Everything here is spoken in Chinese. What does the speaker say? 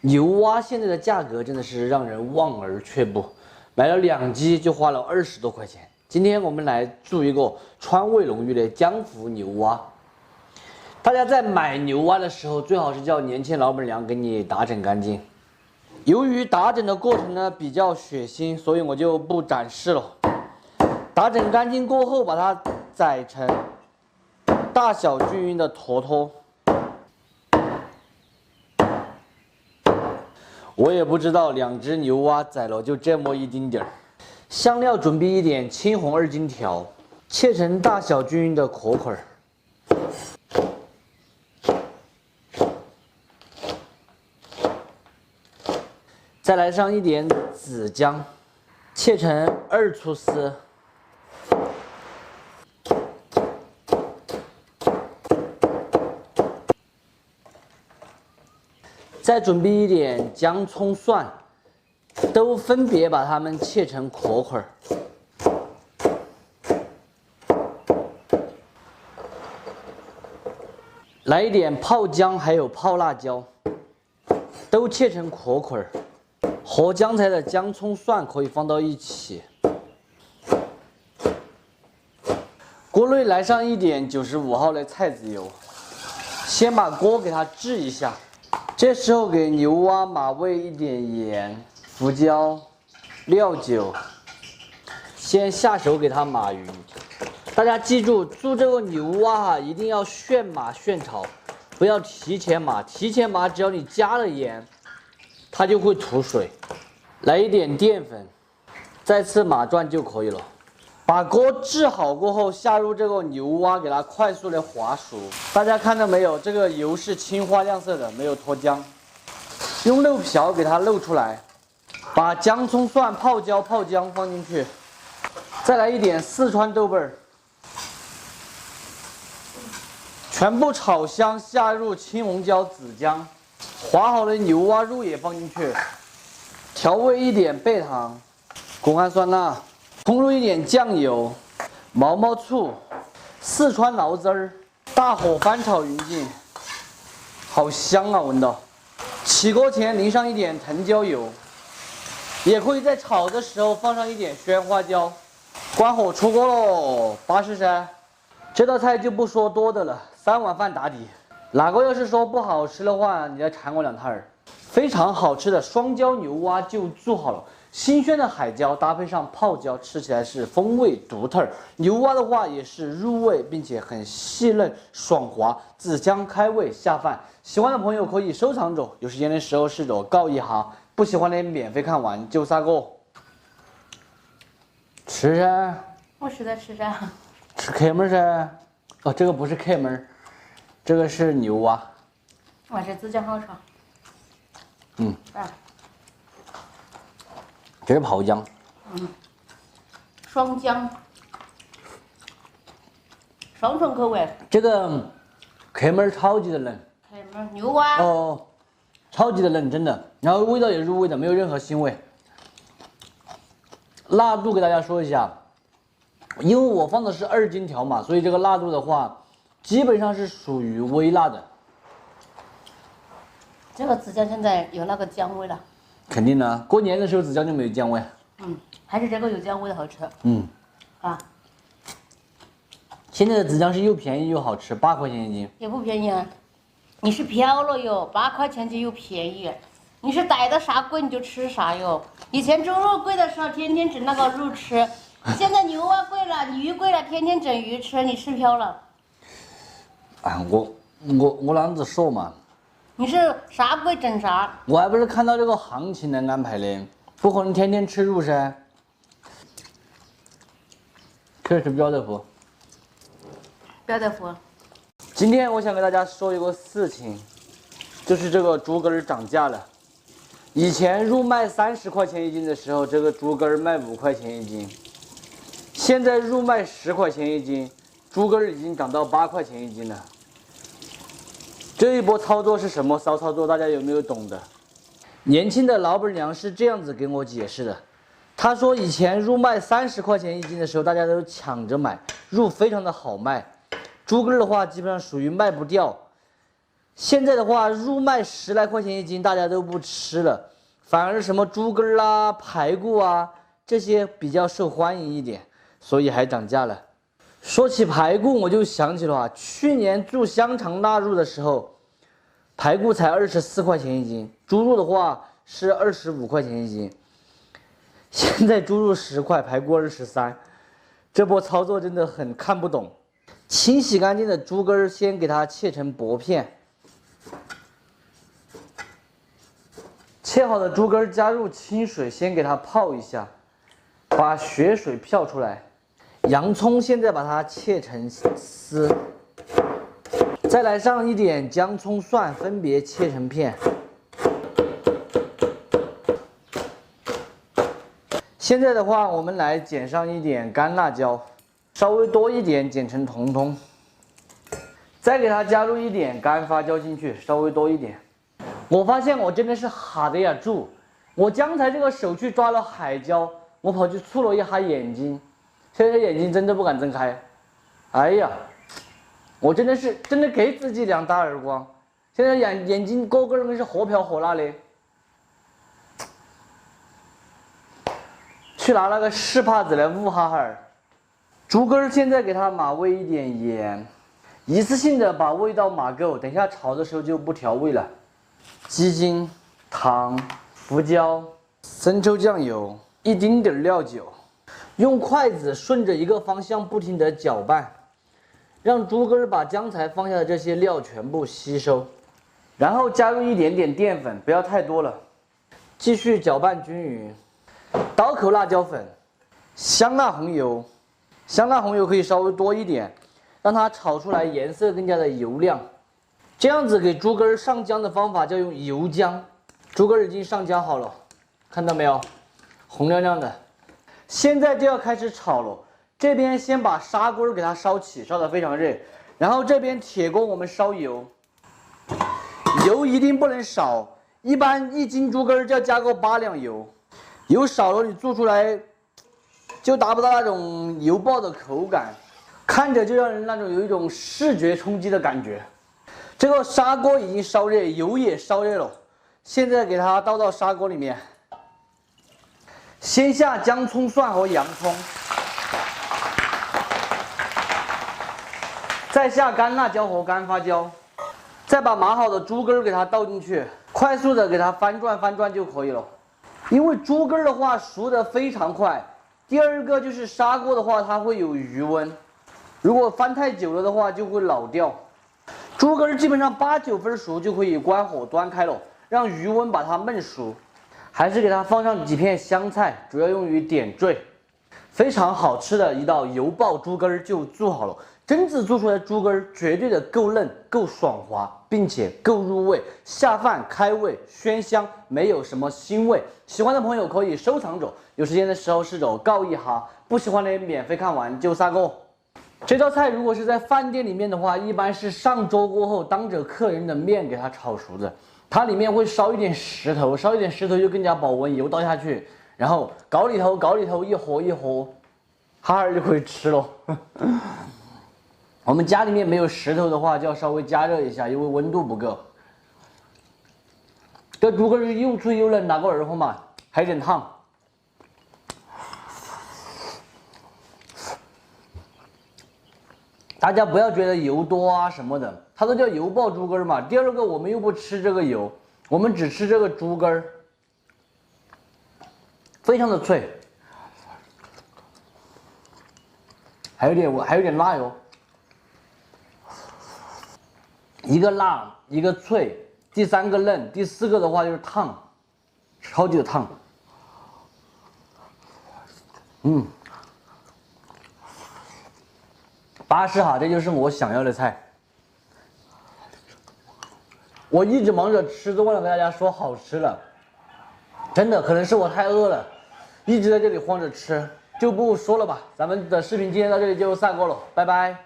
牛蛙现在的价格真的是让人望而却步，买了2只就花了20多块钱。今天我们来做一个川味浓郁的江湖牛蛙。大家在买牛蛙的时候，最好是叫年轻老板娘给你打整干净。由于打整的过程呢比较血腥，所以我就不展示了。打整干净过后，把它宰成大小均匀的坨坨。我也不知道2只牛蛙宰了就这么一丁点儿。香料准备一点青红2荆条，切成大小均匀的壳块儿。再来上一点紫姜，切成2粗丝。再准备一点姜、葱、蒜，都分别把它们切成壳块。来一点泡姜，还有泡辣椒，都切成壳块。和刚才的姜、葱、蒜可以放到一起。锅内来上一点95号的菜籽油，先把锅给它炙一下。这时候给牛蛙码味一点盐、胡椒、料酒，先下手给它码匀。大家记住，做这个牛蛙一定要现码现炒，不要提前码。提前码，只要你加了盐，它就会吐水。来一点淀粉，再次码转就可以了。把锅炙好过后，下入这个牛蛙，给它快速的滑熟。大家看到没有？这个油是青花亮色的，没有脱浆。用漏瓢给它漏出来，把姜、葱、蒜、泡椒、泡姜放进去，再来一点四川豆瓣儿，全部炒香，下入青红椒、紫姜，划好的牛蛙肉也放进去，调味一点倍糖、公安酸钠。冲入一点酱油、毛毛醋、四川醪汁儿，大火翻炒匀净，好香啊，闻到。起锅前淋上一点藤椒油，也可以在炒的时候放上一点鲜花椒。关火出锅喽，巴适噻。这道菜就不说多的了，3碗饭打底。哪个要是说不好吃的话，你再馋我2摊儿。非常好吃的双椒牛蛙就做好了。新鲜的海椒搭配上泡椒，吃起来是风味独特。牛蛙的话也是入味，并且很细嫩爽滑，紫姜开胃下饭。喜欢的朋友可以收藏着，有时间的时候试着告一下。不喜欢的免费看完就撒个。吃噻，我是在吃噻。吃客门噻。哦，这个不是客门，这个是牛蛙。哇，这紫姜好炒。嗯。啊。这是泡姜，双姜，双重口味。这个客门超级的嫩，客门牛蛙哦，超级的嫩，真的。然后味道也入味的，没有任何腥味。辣度给大家说一下，因为我放的是2荆条嘛，所以这个辣度的话，基本上是属于微辣的。这个紫姜现在有那个姜味了。肯定呢，过年的时候紫姜就没有姜味。还是这个有姜味的好吃。啊，现在的紫姜是又便宜又好吃，8块钱一斤。也不便宜啊，你是飘了哟，8块钱就又便宜。你是逮到啥贵你就吃啥哟。以前猪肉贵的时候，天天整那个肉吃，现在牛蛙贵了，鱼贵了，天天整鱼吃，你吃飘了。啊，我啷子说嘛？你是啥贵整啥，我还不是看到这个行情来安排的，不可能天天吃肉噻。这是标德福。标德福。今天我想给大家说一个事情，就是这个猪肝涨价了。以前入卖30块钱一斤的时候，这个猪肝卖5块钱一斤，现在入卖10块钱一斤，猪肝已经涨到8块钱一斤了。这一波操作是什么骚操作？大家有没有懂的？年轻的老板娘是这样子给我解释的，她说以前入卖30块钱一斤的时候，大家都抢着买，肉非常的好卖。猪肝的话基本上属于卖不掉，现在的话，入卖10来块钱一斤，大家都不吃了，反而什么猪肝啦、排骨啊这些比较受欢迎一点，所以还涨价了。说起排骨，我就想起了去年做香肠腊肉的时候，排骨才24块钱一斤，猪肉的话是25块钱一斤。现在猪肉10块，排骨23，这波操作真的很看不懂。清洗干净的猪肝先给它切成薄片，切好的猪肝加入清水，先给它泡一下，把血水漂出来。洋葱现在把它切成丝，再来上一点姜、葱、蒜，分别切成片。现在的话，我们来剪上一点干辣椒，稍微多一点，剪成筒筒。再给它加入一点干发椒进去，稍微多一点。我发现我真的是哈的呀住，我刚才这个手去抓了海椒，我跑去触了一下眼睛，现在眼睛真的不敢睁开。哎呀，我真的给自己2大耳光，现在眼睛个个跟是火瓢火辣的。去拿那个湿帕子来捂哈哈。猪肝现在给它码味一点盐，一次性的把味道码够，等一下炒的时候就不调味了。鸡精、糖、胡椒、生抽、酱油，一丁点料酒，用筷子顺着一个方向不停的搅拌，让猪肝把刚才放下的这些料全部吸收，然后加入一点点淀粉，不要太多了，继续搅拌均匀。刀口辣椒粉、香辣红油，香辣红油可以稍微多一点，让它炒出来颜色更加的油亮。这样子给猪肝上浆的方法叫用油浆。猪肝已经上浆好了，看到没有？红亮亮的。现在就要开始炒了。这边先把砂锅给它烧起，烧得非常热，然后这边铁锅我们烧油，油一定不能少，一般1斤猪肝就要加个8两油。油少了，你做出来就达不到那种油爆的口感，看着就让人那种有一种视觉冲击的感觉。这个砂锅已经烧热，油也烧热了，现在给它倒到砂锅里面，先下姜、葱、蒜和洋葱，再下干辣椒和干发椒，再把码好的猪肝给它倒进去，快速的给它翻转就可以了。因为猪肝的话熟得非常快，第二个就是砂锅的话它会有余温，如果翻太久了的话就会老掉。猪肝基本上8、9分熟就可以关火端开了，让余温把它焖熟。还是给它放上几片香菜，主要用于点缀。非常好吃的一道油爆猪肝就做好了。真子做出来的猪肝绝对的够嫩、够爽滑，并且够入味，下饭开胃，鲜香，没有什么腥味。喜欢的朋友可以收藏着，有时间的时候试着告一下，不喜欢的免费看完就下锅。这道菜如果是在饭店里面的话，一般是上桌过后当着客人的面给它炒熟的，它里面会烧一点石头，烧一点石头就更加保温，油倒下去，然后搞里头一和一和，哈哈就可以吃了。我们家里面没有石头的话，就要稍微加热一下，因为温度不够。这猪肝又脆又嫩，拿个耳后嘛，还有点烫。大家不要觉得油多啊什么的，它都叫油爆猪肝嘛。第二个，我们又不吃这个油，我们只吃这个猪肝，非常的脆，还有点辣哟。一个辣，一个脆，第3个嫩，第4个的话就是烫，超级的烫。巴适哈，这就是我想要的菜。我一直忙着吃，都忘了跟大家说好吃了。真的，可能是我太饿了，一直在这里慌着吃，就不说了吧。咱们的视频今天到这里就下锅了，拜拜。